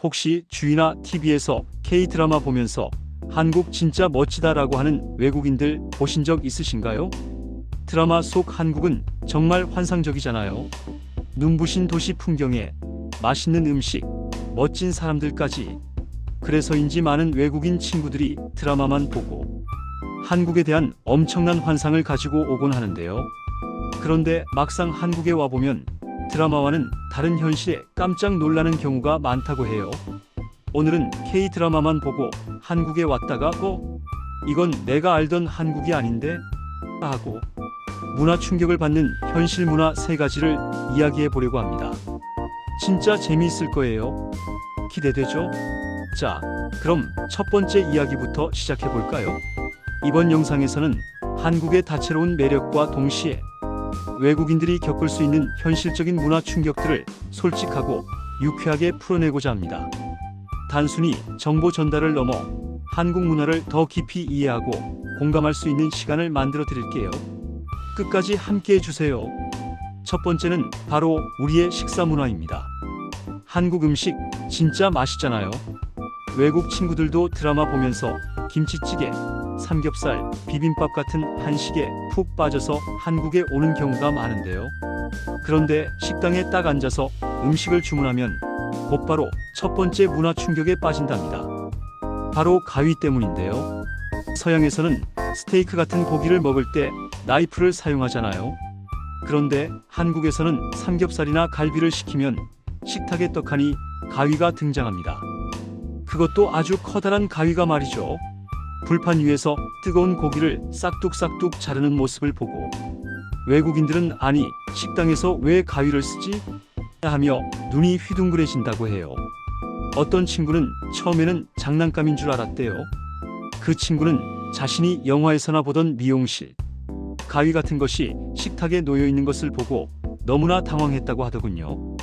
혹시 주위나 TV에서 K-드라마 보면서 한국 진짜 멋지다라고 하는 외국인들 보신 적 있으신가요? 드라마 속 한국은 정말 환상적이잖아요. 눈부신 도시 풍경에 맛있는 음식, 멋진 사람들까지. 그래서인지 많은 외국인 친구들이 드라마만 보고 한국에 대한 엄청난 환상을 가지고 오곤 하는데요. 그런데 막상 한국에 와보면 드라마와는 다른 현실에 깜짝 놀라는 경우가 많다고 해요. 오늘은 K-드라마만 보고 한국에 왔다가 이건 내가 알던 한국이 아닌데? 하고 문화 충격을 받는 현실 문화 3가지를 이야기해 보려고 합니다. 진짜 재미있을 거예요. 기대되죠? 자, 그럼 첫 번째 이야기부터 시작해 볼까요? 이번 영상에서는 한국의 다채로운 매력과 동시에 외국인들이 겪을 수 있는 현실적인 문화 충격들을 솔직하고 유쾌하게 풀어내고자 합니다. 단순히 정보 전달을 넘어 한국 문화를 더 깊이 이해하고 공감할 수 있는 시간을 만들어 드릴게요. 끝까지 함께 해주세요. 첫 번째는 바로 우리의 식사 문화입니다. 한국 음식 진짜 맛있잖아요. 외국 친구들도 드라마 보면서 김치찌개, 삼겹살, 비빔밥 같은 한식에 푹 빠져서 한국에 오는 경우가 많은데요. 그런데 식당에 딱 앉아서 음식을 주문하면 곧바로 첫 번째 문화 충격에 빠진답니다. 바로 가위 때문인데요. 서양에서는 스테이크 같은 고기를 먹을 때 나이프를 사용하잖아요. 그런데 한국에서는 삼겹살이나 갈비를 시키면 식탁에 떡하니 가위가 등장합니다. 그것도 아주 커다란 가위가 말이죠. 불판 위에서 뜨거운 고기를 싹둑싹둑 자르는 모습을 보고 외국인들은 아니 식당에서 왜 가위를 쓰지? 하며 눈이 휘둥그레진다고 해요. 어떤 친구는 처음에는 장난감인 줄 알았대요. 그 친구는 자신이 영화에서나 보던 미용실 가위 같은 것이 식탁에 놓여 있는 것을 보고 너무나 당황했다고 하더군요.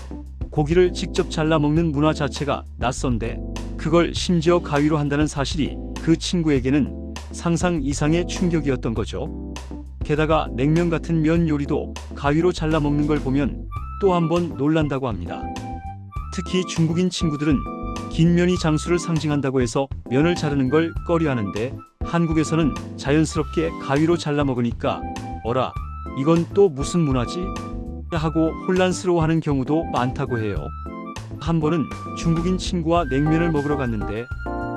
고기를 직접 잘라 먹는 문화 자체가 낯선데 그걸 심지어 가위로 한다는 사실이 그 친구에게는 상상 이상의 충격이었던 거죠. 게다가 냉면 같은 면 요리도 가위로 잘라 먹는 걸 보면 또 한 번 놀란다고 합니다. 특히 중국인 친구들은 긴 면이 장수를 상징한다고 해서 면을 자르는 걸 꺼려하는데 한국에서는 자연스럽게 가위로 잘라 먹으니까 어라, 이건 또 무슨 문화지? 하고 혼란스러워하는 경우도 많다고 해요. 한 번은 중국인 친구와 냉면을 먹으러 갔는데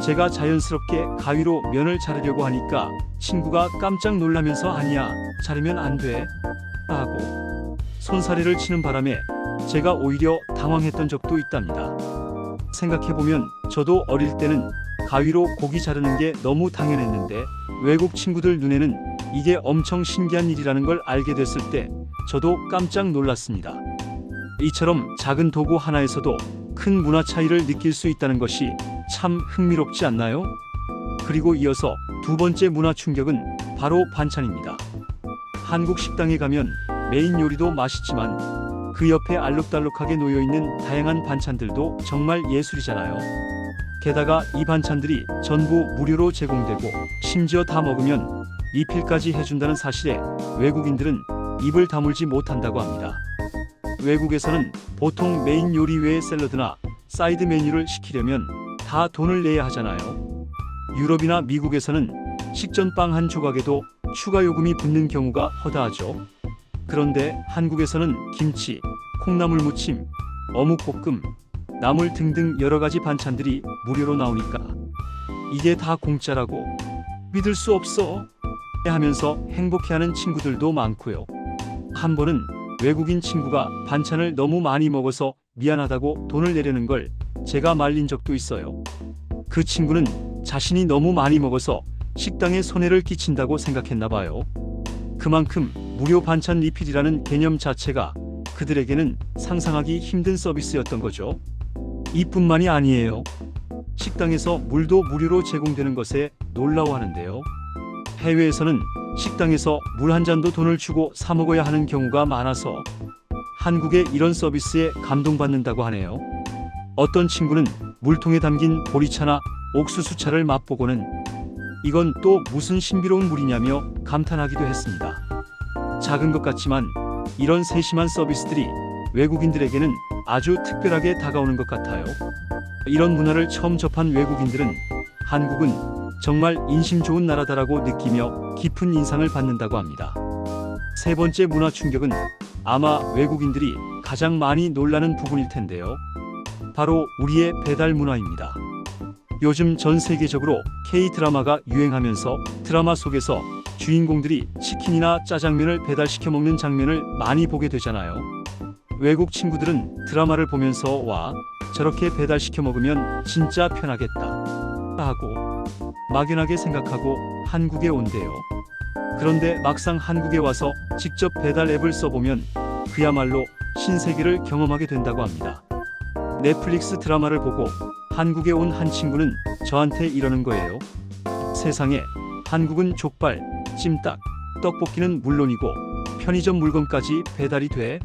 제가 자연스럽게 가위로 면을 자르려고 하니까 친구가 깜짝 놀라면서 아니야, 자르면 안 돼 하고 손사래를 치는 바람에 제가 오히려 당황했던 적도 있답니다. 생각해보면 저도 어릴 때는 가위로 고기 자르는 게 너무 당연했는데 외국 친구들 눈에는 이게 엄청 신기한 일이라는 걸 알게 됐을 때 저도 깜짝 놀랐습니다. 이처럼 작은 도구 하나에서도 큰 문화 차이를 느낄 수 있다는 것이 참 흥미롭지 않나요? 그리고 이어서 두 번째 문화 충격은 바로 반찬입니다. 한국 식당에 가면 메인 요리도 맛있지만 그 옆에 알록달록하게 놓여있는 다양한 반찬들도 정말 예술이잖아요. 게다가 이 반찬들이 전부 무료로 제공되고 심지어 다 먹으면 리필까지 해준다는 사실에 외국인들은 입을 다물지 못한다고 합니다. 외국에서는 보통 메인 요리 외에 샐러드나 사이드 메뉴를 시키려면 다 돈을 내야 하잖아요. 유럽이나 미국에서는 식전 빵 한 조각에도 추가 요금이 붙는 경우가 허다하죠. 그런데 한국에서는 김치, 콩나물 무침, 어묵볶음, 나물 등등 여러가지 반찬들이 무료로 나오니까 이게 다 공짜라고 믿을 수 없어 하면서 행복해하는 친구들도 많고요. 한 번은 외국인 친구가 반찬을 너무 많이 먹어서 미안하다고 돈을 내려는 걸 제가 말린 적도 있어요. 그 친구는 자신이 너무 많이 먹어서 식당에 손해를 끼친다고 생각했나 봐요. 그만큼 무료 반찬 리필이라는 개념 자체가 그들에게는 상상하기 힘든 서비스였던 거죠. 이뿐만이 아니에요. 식당에서 물도 무료로 제공되는 것에 놀라워하는데요. 해외에서는 식당에서 물 한 잔도 돈을 주고 사 먹어야 하는 경우가 많아서 한국의 이런 서비스에 감동받는다고 하네요. 어떤 친구는 물통에 담긴 보리차나 옥수수차를 맛보고는 이건 또 무슨 신비로운 물이냐며 감탄하기도 했습니다. 작은 것 같지만 이런 세심한 서비스들이 외국인들에게는 아주 특별하게 다가오는 것 같아요. 이런 문화를 처음 접한 외국인들은 한국은 정말 인심 좋은 나라다라고 느끼며 깊은 인상을 받는다고 합니다. 세 번째 문화 충격은 아마 외국인들이 가장 많이 놀라는 부분일 텐데요. 바로 우리의 배달 문화입니다. 요즘 전 세계적으로 K-드라마가 유행하면서 드라마 속에서 주인공들이 치킨이나 짜장면을 배달시켜 먹는 장면을 많이 보게 되잖아요. 외국 친구들은 드라마를 보면서 와, 저렇게 배달시켜 먹으면 진짜 편하겠다 하고 막연하게 생각하고 한국에 온대요. 그런데 막상 한국에 와서 직접 배달 앱을 써보면 그야말로 신세계를 경험하게 된다고 합니다. 넷플릭스 드라마를 보고 한국에 온 한 친구는 저한테 이러는 거예요. 세상에, 한국은 족발, 찜닭, 떡볶이는 물론이고 편의점 물건까지 배달이 돼?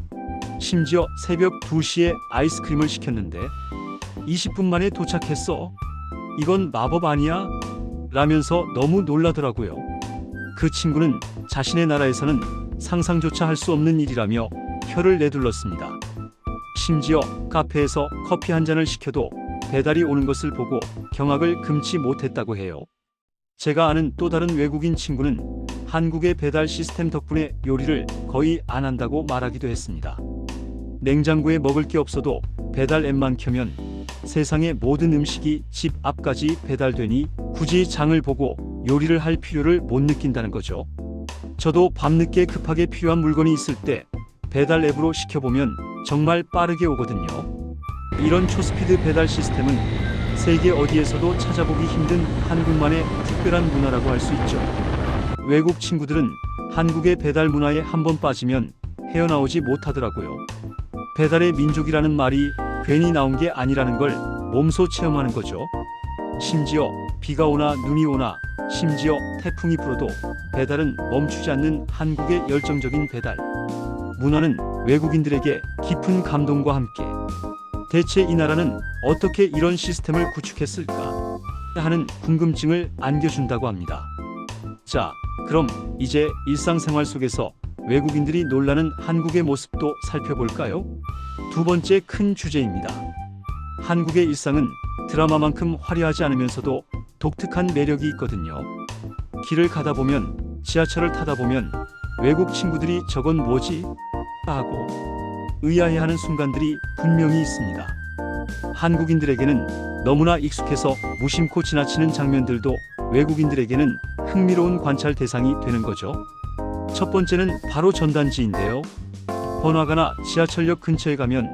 심지어 새벽 2시에 아이스크림을 시켰는데 20분 만에 도착했어. 이건 마법 아니야? 라면서 너무 놀라더라고요. 그 친구는 자신의 나라에서는 상상조차 할 수 없는 일이라며 혀를 내둘렀습니다. 심지어 카페에서 커피 한 잔을 시켜도 배달이 오는 것을 보고 경악을 금치 못했다고 해요. 제가 아는 또 다른 외국인 친구는 한국의 배달 시스템 덕분에 요리를 거의 안 한다고 말하기도 했습니다. 냉장고에 먹을 게 없어도 배달 앱만 켜면 세상의 모든 음식이 집 앞까지 배달되니 굳이 장을 보고 요리를 할 필요를 못 느낀다는 거죠. 저도 밤늦게 급하게 필요한 물건이 있을 때 배달 앱으로 시켜보면 정말 빠르게 오거든요. 이런 초스피드 배달 시스템은 세계 어디에서도 찾아보기 힘든 한국만의 특별한 문화라고 할 수 있죠. 외국 친구들은 한국의 배달 문화에 한번 빠지면 헤어나오지 못하더라고요. 배달의 민족이라는 말이 괜히 나온 게 아니라는 걸 몸소 체험하는 거죠. 심지어 비가 오나 눈이 오나 심지어 태풍이 불어도 배달은 멈추지 않는 한국의 열정적인 배달 문화는 외국인들에게 깊은 감동과 함께 대체 이 나라는 어떻게 이런 시스템을 구축했을까 하는 궁금증을 안겨준다고 합니다. 자, 그럼 이제 일상생활 속에서 외국인들이 놀라는 한국의 모습도 살펴볼까요? 두 번째 큰 주제입니다. 한국의 일상은 드라마만큼 화려하지 않으면서도 독특한 매력이 있거든요. 길을 가다 보면, 지하철을 타다 보면 외국 친구들이 저건 뭐지? 하고 의아해하는 순간들이 분명히 있습니다. 한국인들에게는 너무나 익숙해서 무심코 지나치는 장면들도 외국인들에게는 흥미로운 관찰 대상이 되는 거죠. 첫 번째는 바로 전단지인데요. 번화가나 지하철역 근처에 가면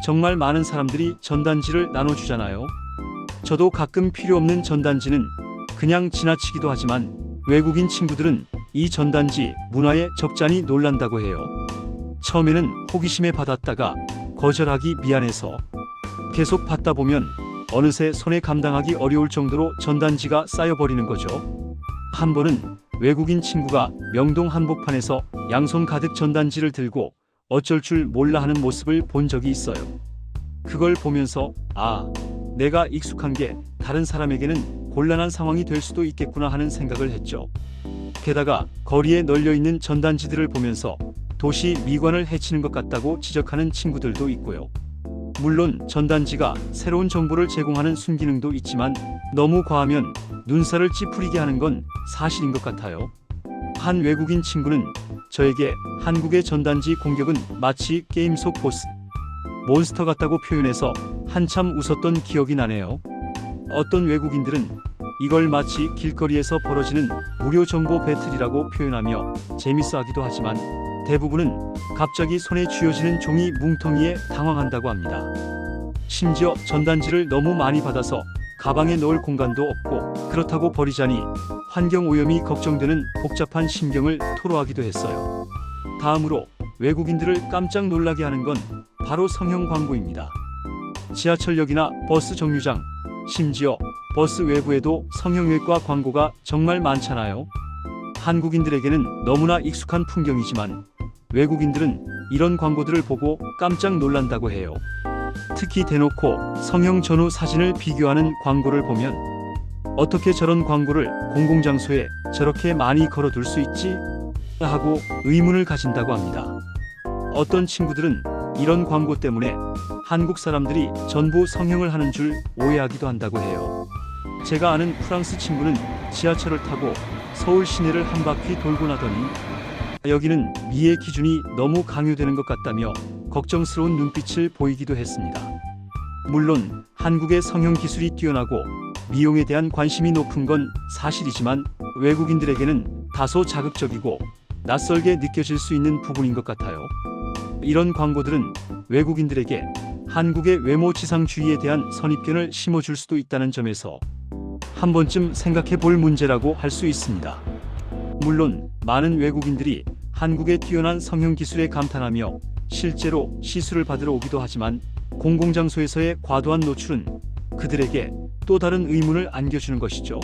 정말 많은 사람들이 전단지를 나눠주잖아요. 저도 가끔 필요 없는 전단지는 그냥 지나치기도 하지만 외국인 친구들은 이 전단지 문화에 적잖이 놀란다고 해요. 처음에는 호기심에 받았다가 거절하기 미안해서 계속 받다 보면 어느새 손에 감당하기 어려울 정도로 전단지가 쌓여버리는 거죠. 한 번은 외국인 친구가 명동 한복판에서 양손 가득 전단지를 들고 어쩔 줄 몰라 하는 모습을 본 적이 있어요. 그걸 보면서 아, 내가 익숙한 게 다른 사람에게는 곤란한 상황이 될 수도 있겠구나 하는 생각을 했죠. 게다가 거리에 널려있는 전단지들을 보면서 도시 미관을 해치는 것 같다고 지적하는 친구들도 있고요. 물론 전단지가 새로운 정보를 제공하는 순기능도 있지만 너무 과하면 눈살을 찌푸리게 하는 건 사실인 것 같아요. 한 외국인 친구는 저에게 한국의 전단지 공격은 마치 게임 속 보스 몬스터 같다고 표현해서 한참 웃었던 기억이 나네요. 어떤 외국인들은 이걸 마치 길거리에서 벌어지는 무료 정보 배틀이라고 표현하며 재밌어 하기도 하지만 대부분은 갑자기 손에 쥐어지는 종이 뭉텅이에 당황한다고 합니다. 심지어 전단지를 너무 많이 받아서 가방에 넣을 공간도 없고 그렇다고 버리자니 환경 오염이 걱정되는 복잡한 심경을 토로하기도 했어요. 다음으로 외국인들을 깜짝 놀라게 하는 건 바로 성형 광고입니다. 지하철역이나 버스 정류장, 심지어 버스 외부에도 성형외과 광고가 정말 많잖아요. 한국인들에게는 너무나 익숙한 풍경이지만 외국인들은 이런 광고들을 보고 깜짝 놀란다고 해요. 특히 대놓고 성형 전후 사진을 비교하는 광고를 보면 어떻게 저런 광고를 공공장소에 저렇게 많이 걸어둘 수 있지? 하고 의문을 가진다고 합니다. 어떤 친구들은 이런 광고 때문에 한국 사람들이 전부 성형을 하는 줄 오해하기도 한다고 해요. 제가 아는 프랑스 친구는 지하철을 타고 서울 시내를 한 바퀴 돌고 나더니 여기는 미의 기준이 너무 강요되는 것 같다며 걱정스러운 눈빛을 보이기도 했습니다. 물론 한국의 성형 기술이 뛰어나고 미용에 대한 관심이 높은 건 사실이지만 외국인들에게는 다소 자극적이고 낯설게 느껴질 수 있는 부분인 것 같아요. 이런 광고들은 외국인들에게 한국의 외모 지상주의에 대한 선입견을 심어줄 수도 있다는 점에서 한 번쯤 생각해 볼 문제라고 할 수 있습니다. 물론 많은 외국인들이 한국의 뛰어난 성형 기술에 감탄하며 실제로 시술을 받으러 오기도 하지만 공공장소에서의 과도한 노출은 그들에게 또 다른 의문을 안겨주는 것이죠.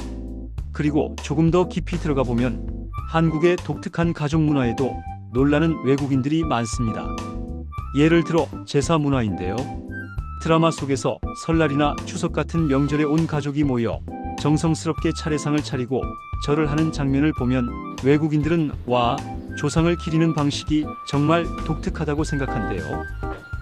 그리고 조금 더 깊이 들어가 보면 한국의 독특한 가족 문화에도 놀라는 외국인들이 많습니다. 예를 들어 제사 문화인데요. 드라마 속에서 설날이나 추석 같은 명절에 온 가족이 모여 정성스럽게 차례상을 차리고 절을 하는 장면을 보면 외국인들은 와, 조상을 기리는 방식이 정말 독특하다고 생각한대요.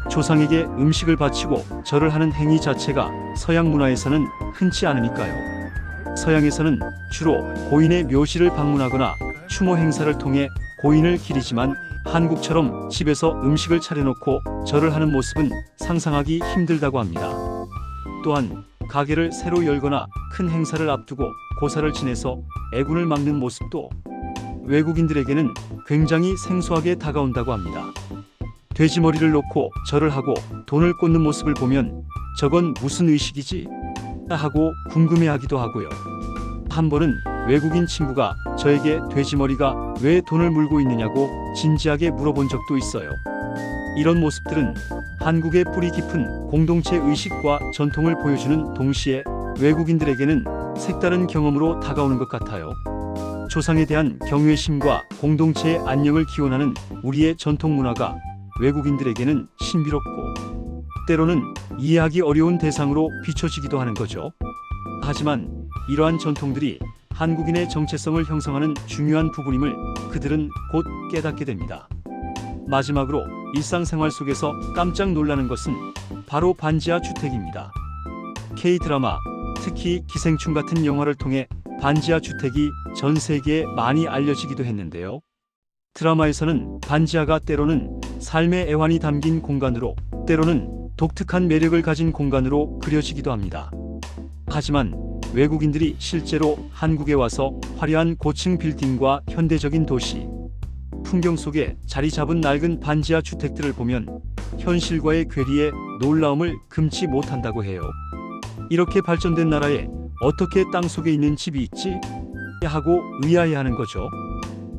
조상에게 음식을 바치고 절을 하는 행위 자체가 서양 문화에서는 흔치 않으니까요. 서양에서는 주로 고인의 묘실을 방문하거나 추모 행사를 통해 고인을 기리지만 한국처럼 집에서 음식을 차려놓고 절을 하는 모습은 상상하기 힘들다고 합니다. 또한 가게를 새로 열거나 큰 행사를 앞두고 고사를 지내서 애군을 막는 모습도 외국인들에게는 굉장히 생소하게 다가온다고 합니다. 돼지머리를 놓고 절을 하고 돈을 꽂는 모습을 보면 저건 무슨 의식이지? 하고 궁금해하기도 하고요. 한 번은 외국인 친구가 저에게 돼지머리가 왜 돈을 물고 있느냐고 진지하게 물어본 적도 있어요. 이런 모습들은 한국의 뿌리 깊은 공동체 의식과 전통을 보여주는 동시에 외국인들에게는 색다른 경험으로 다가오는 것 같아요. 조상에 대한 경외심과 공동체의 안녕을 기원하는 우리의 전통 문화가 외국인들에게는 신비롭고 때로는 이해하기 어려운 대상으로 비춰지기도 하는 거죠. 하지만 이러한 전통들이 한국인의 정체성을 형성하는 중요한 부분임을 그들은 곧 깨닫게 됩니다. 마지막으로 일상생활 속에서 깜짝 놀라는 것은 바로 반지하 주택입니다. K-드라마, 특히 기생충 같은 영화를 통해 반지하 주택이 전 세계에 많이 알려지기도 했는데요. 드라마에서는 반지하가 때로는 삶의 애환이 담긴 공간으로, 때로는 독특한 매력을 가진 공간으로 그려지기도 합니다. 하지만 외국인들이 실제로 한국에 와서 화려한 고층 빌딩과 현대적인 도시, 풍경 속에 자리 잡은 낡은 반지하 주택들을 보면 현실과의 괴리에 놀라움을 금치 못한다고 해요. 이렇게 발전된 나라에 어떻게 땅속에 있는 집이 있지? 하고 의아해하는 거죠.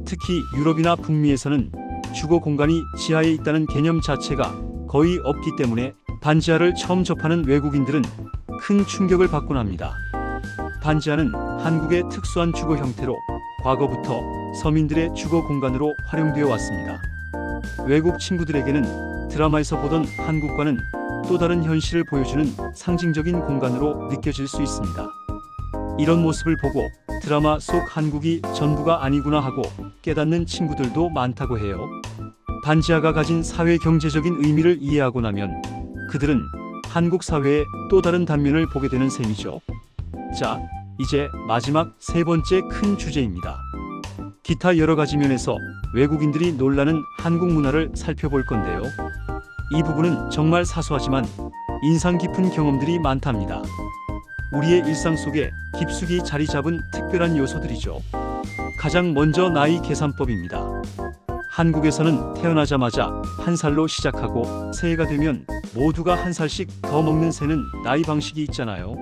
특히 유럽이나 북미에서는 주거 공간이 지하에 있다는 개념 자체가 거의 없기 때문에 반지하를 처음 접하는 외국인들은 큰 충격을 받곤 합니다. 반지하는 한국의 특수한 주거 형태로 과거부터 서민들의 주거 공간으로 활용되어 왔습니다. 외국 친구들에게는 드라마에서 보던 한국과는 또 다른 현실을 보여주는 상징적인 공간으로 느껴질 수 있습니다. 이런 모습을 보고 드라마 속 한국이 전부가 아니구나 하고 깨닫는 친구들도 많다고 해요. 반지하가 가진 사회 경제적인 의미를 이해하고 나면 그들은 한국 사회의 또 다른 단면을 보게 되는 셈이죠. 자, 이제 마지막 세 번째 큰 주제입니다. 기타 여러 가지 면에서 외국인들이 놀라는 한국 문화를 살펴볼 건데요. 이 부분은 정말 사소하지만 인상 깊은 경험들이 많답니다. 우리의 일상 속에 깊숙이 자리 잡은 특별한 요소들이죠. 가장 먼저 나이 계산법입니다. 한국에서는 태어나자마자 한 살로 시작하고 새해가 되면 모두가 한 살씩 더 먹는 새는 나이 방식이 있잖아요.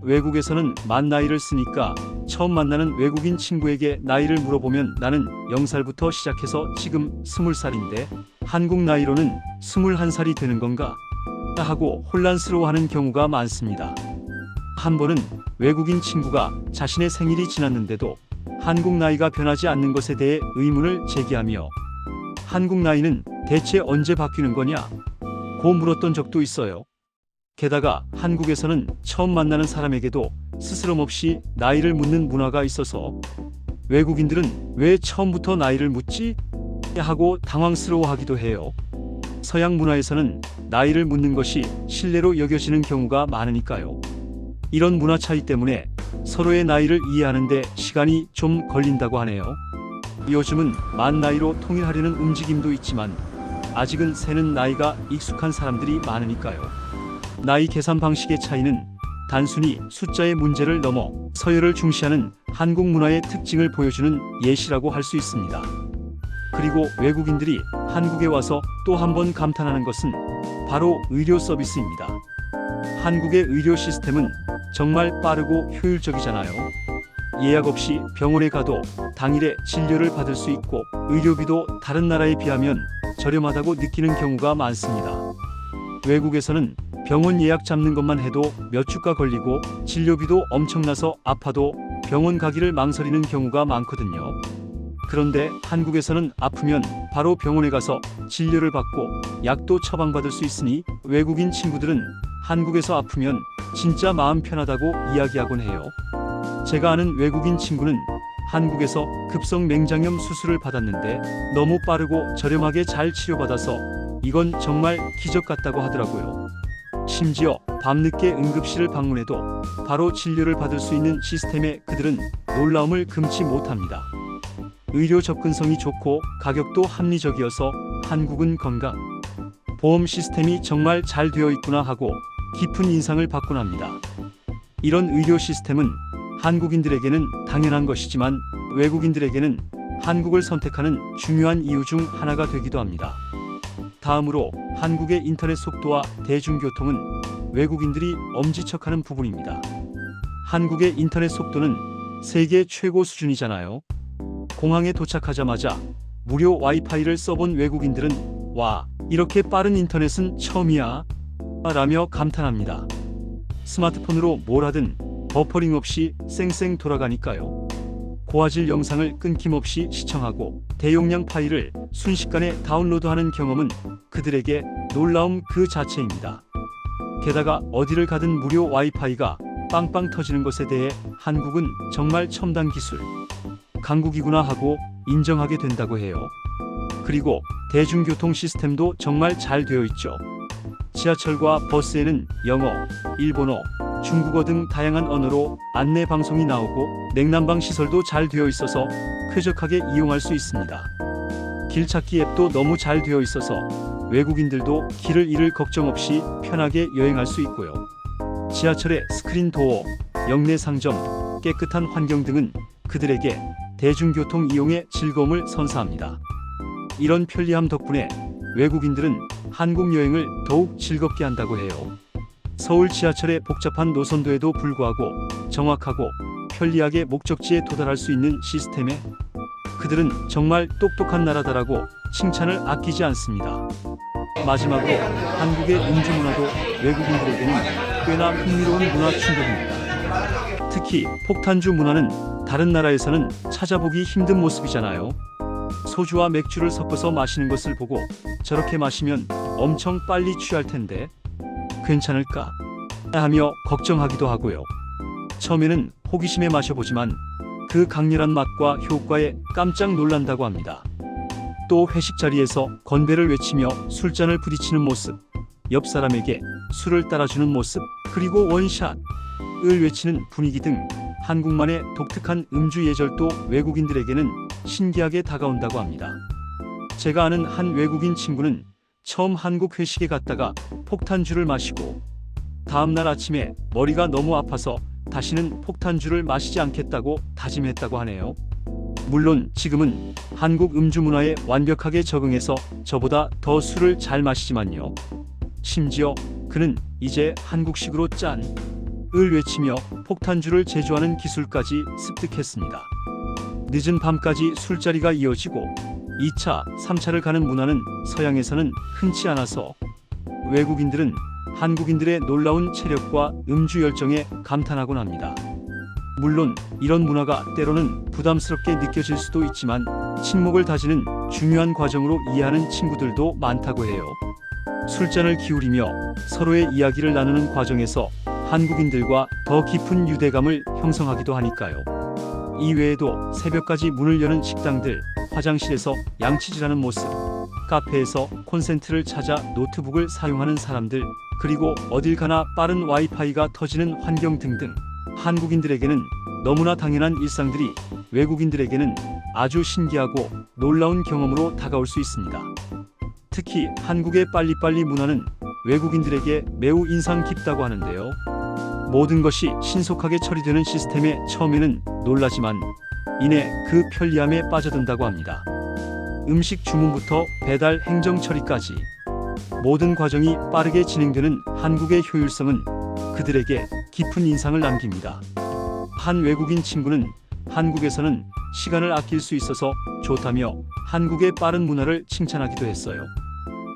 외국에서는 만 나이를 쓰니까 처음 만나는 외국인 친구에게 나이를 물어보면 나는 0살부터 시작해서 지금 20살인데 한국 나이로는 21살이 되는 건가? 하고 혼란스러워하는 경우가 많습니다. 한 번은 외국인 친구가 자신의 생일이 지났는데도 한국 나이가 변하지 않는 것에 대해 의문을 제기하며 한국 나이는 대체 언제 바뀌는 거냐? 고 물었던 적도 있어요. 게다가 한국에서는 처음 만나는 사람에게도 스스럼 없이 나이를 묻는 문화가 있어서 외국인들은 왜 처음부터 나이를 묻지? 하고 당황스러워하기도 해요. 서양 문화에서는 나이를 묻는 것이 신뢰로 여겨지는 경우가 많으니까요. 이런 문화 차이 때문에 서로의 나이를 이해하는 데 시간이 좀 걸린다고 하네요. 요즘은 만 나이로 통일하려는 움직임도 있지만 아직은 세는 나이가 익숙한 사람들이 많으니까요. 나이 계산 방식의 차이는 단순히 숫자의 문제를 넘어 서열을 중시하는 한국 문화의 특징을 보여주는 예시라고 할 수 있습니다. 그리고 외국인들이 한국에 와서 또 한 번 감탄하는 것은 바로 의료 서비스입니다. 한국의 의료 시스템은 정말 빠르고 효율적이잖아요. 예약 없이 병원에 가도 당일에 진료를 받을 수 있고 의료비도 다른 나라에 비하면 저렴하다고 느끼는 경우가 많습니다. 외국에서는 병원 예약 잡는 것만 해도 몇 주가 걸리고 진료비도 엄청나서 아파도 병원 가기를 망설이는 경우가 많거든요. 그런데 한국에서는 아프면 바로 병원에 가서 진료를 받고 약도 처방받을 수 있으니 외국인 친구들은 한국에서 아프면 진짜 마음 편하다고 이야기하곤 해요. 제가 아는 외국인 친구는 한국에서 급성 맹장염 수술을 받았는데 너무 빠르고 저렴하게 잘 치료받아서 이건 정말 기적 같다고 하더라고요. 심지어 밤늦게 응급실을 방문해도 바로 진료를 받을 수 있는 시스템에 그들은 놀라움을 금치 못합니다. 의료 접근성이 좋고 가격도 합리적이어서 한국은 건강 보험 시스템이 정말 잘 되어 있구나 하고 깊은 인상을 받곤 합니다. 이런 의료 시스템은 한국인들에게는 당연한 것이지만 외국인들에게는 한국을 선택하는 중요한 이유 중 하나가 되기도 합니다. 다음으로 한국의 인터넷 속도와 대중교통은 외국인들이 엄지척하는 부분입니다. 한국의 인터넷 속도는 세계 최고 수준이잖아요. 공항에 도착하자마자 무료 와이파이를 써본 외국인들은 와, 이렇게 빠른 인터넷은 처음이야 라며 감탄합니다. 스마트폰으로 뭘 하든 버퍼링 없이 쌩쌩 돌아가니까요. 고화질 영상을 끊김없이 시청하고 대용량 파일을 순식간에 다운로드하는 경험은 그들에게 놀라움 그 자체입니다. 게다가 어디를 가든 무료 와이파이가 빵빵 터지는 것에 대해 한국은 정말 첨단 기술 강국이구나 하고 인정하게 된다고 해요. 그리고 대중교통 시스템도 정말 잘 되어 있죠. 지하철과 버스에는 영어, 일본어, 중국어 등 다양한 언어로 안내 방송이 나오고 냉난방 시설도 잘 되어 있어서 쾌적하게 이용할 수 있습니다. 길 찾기 앱도 너무 잘 되어 있어서 외국인들도 길을 잃을 걱정 없이 편하게 여행할 수 있고요. 지하철의 스크린 도어, 역내 상점, 깨끗한 환경 등은 그들에게 대중교통 이용의 즐거움을 선사합니다. 이런 편리함 덕분에 외국인들은 한국 여행을 더욱 즐겁게 한다고 해요. 서울 지하철의 복잡한 노선도에도 불구하고 정확하고 편리하게 목적지에 도달할 수 있는 시스템에 그들은 정말 똑똑한 나라다라고 칭찬을 아끼지 않습니다. 마지막으로 한국의 음주 문화도 외국인들에게는 꽤나 흥미로운 문화 충격입니다. 특히 폭탄주 문화는 다른 나라에서는 찾아보기 힘든 모습이잖아요. 소주와 맥주를 섞어서 마시는 것을 보고 저렇게 마시면 엄청 빨리 취할 텐데 괜찮을까? 하며 걱정하기도 하고요. 처음에는 호기심에 마셔보지만 그 강렬한 맛과 효과에 깜짝 놀란다고 합니다. 또 회식 자리에서 건배를 외치며 술잔을 부딪히는 모습, 옆 사람에게 술을 따라주는 모습, 그리고 원샷을 외치는 분위기 등 한국만의 독특한 음주 예절도 외국인들에게는 신기하게 다가온다고 합니다. 제가 아는 한 외국인 친구는 처음 한국 회식에 갔다가 폭탄주를 마시고 다음날 아침에 머리가 너무 아파서 다시는 폭탄주를 마시지 않겠다고 다짐했다고 하네요. 물론 지금은 한국 음주 문화에 완벽하게 적응해서 저보다 더 술을 잘 마시지만요. 심지어 그는 이제 한국식으로 짠을 외치며 폭탄주를 제조하는 기술까지 습득했습니다. 늦은 밤까지 술자리가 이어지고 2차, 3차를 가는 문화는 서양에서는 흔치 않아서 외국인들은 한국인들의 놀라운 체력과 음주 열정에 감탄하곤 합니다. 물론 이런 문화가 때로는 부담스럽게 느껴질 수도 있지만 친목을 다지는 중요한 과정으로 이해하는 친구들도 많다고 해요. 술잔을 기울이며 서로의 이야기를 나누는 과정에서 한국인들과 더 깊은 유대감을 형성하기도 하니까요. 이외에도 새벽까지 문을 여는 식당들, 화장실에서 양치질하는 모습, 카페에서 콘센트를 찾아 노트북을 사용하는 사람들, 그리고 어딜 가나 빠른 와이파이가 터지는 환경 등등, 한국인들에게는 너무나 당연한 일상들이 외국인들에게는 아주 신기하고 놀라운 경험으로 다가올 수 있습니다. 특히 한국의 빨리빨리 문화는 외국인들에게 매우 인상 깊다고 하는데요. 모든 것이 신속하게 처리되는 시스템에 처음에는 놀라지만 이내 그 편리함에 빠져든다고 합니다. 음식 주문부터 배달 행정 처리까지 모든 과정이 빠르게 진행되는 한국의 효율성은 그들에게 깊은 인상을 남깁니다. 한 외국인 친구는 한국에서는 시간을 아낄 수 있어서 좋다며 한국의 빠른 문화를 칭찬하기도 했어요.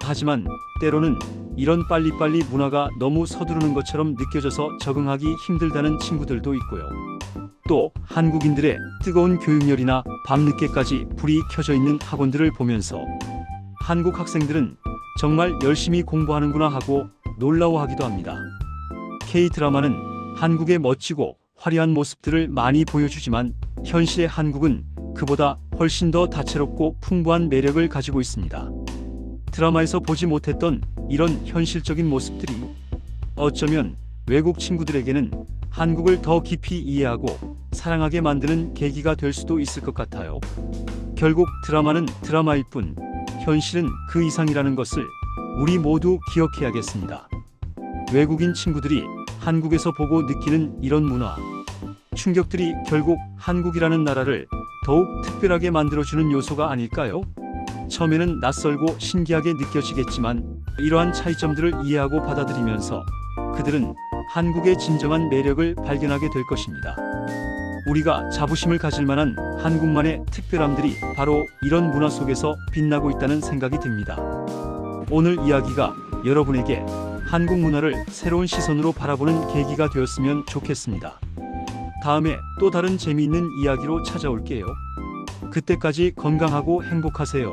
하지만 때로는 이런 빨리빨리 문화가 너무 서두르는 것처럼 느껴져서 적응하기 힘들다는 친구들도 있고요. 또 한국인들의 뜨거운 교육열이나 밤늦게까지 불이 켜져 있는 학원들을 보면서 한국 학생들은 정말 열심히 공부하는구나 하고 놀라워하기도 합니다. K-드라마는 한국의 멋지고 화려한 모습들을 많이 보여주지만 현실의 한국은 그보다 훨씬 더 다채롭고 풍부한 매력을 가지고 있습니다. 드라마에서 보지 못했던 이런 현실적인 모습들이 어쩌면 외국 친구들에게는 한국을 더 깊이 이해하고 사랑하게 만드는 계기가 될 수도 있을 것 같아요. 결국 드라마는 드라마일 뿐 현실은 그 이상이라는 것을 우리 모두 기억해야겠습니다. 외국인 친구들이 한국에서 보고 느끼는 이런 문화, 충격들이 결국 한국이라는 나라를 더욱 특별하게 만들어주는 요소가 아닐까요? 처음에는 낯설고 신기하게 느껴지겠지만 이러한 차이점들을 이해하고 받아들이면서 그들은 한국의 진정한 매력을 발견하게 될 것입니다. 우리가 자부심을 가질 만한 한국만의 특별함들이 바로 이런 문화 속에서 빛나고 있다는 생각이 듭니다. 오늘 이야기가 여러분에게 한국 문화를 새로운 시선으로 바라보는 계기가 되었으면 좋겠습니다. 다음에 또 다른 재미있는 이야기로 찾아올게요. 그때까지 건강하고 행복하세요.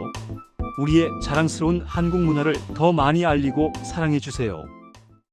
우리의 자랑스러운 한국 문화를 더 많이 알리고 사랑해 주세요.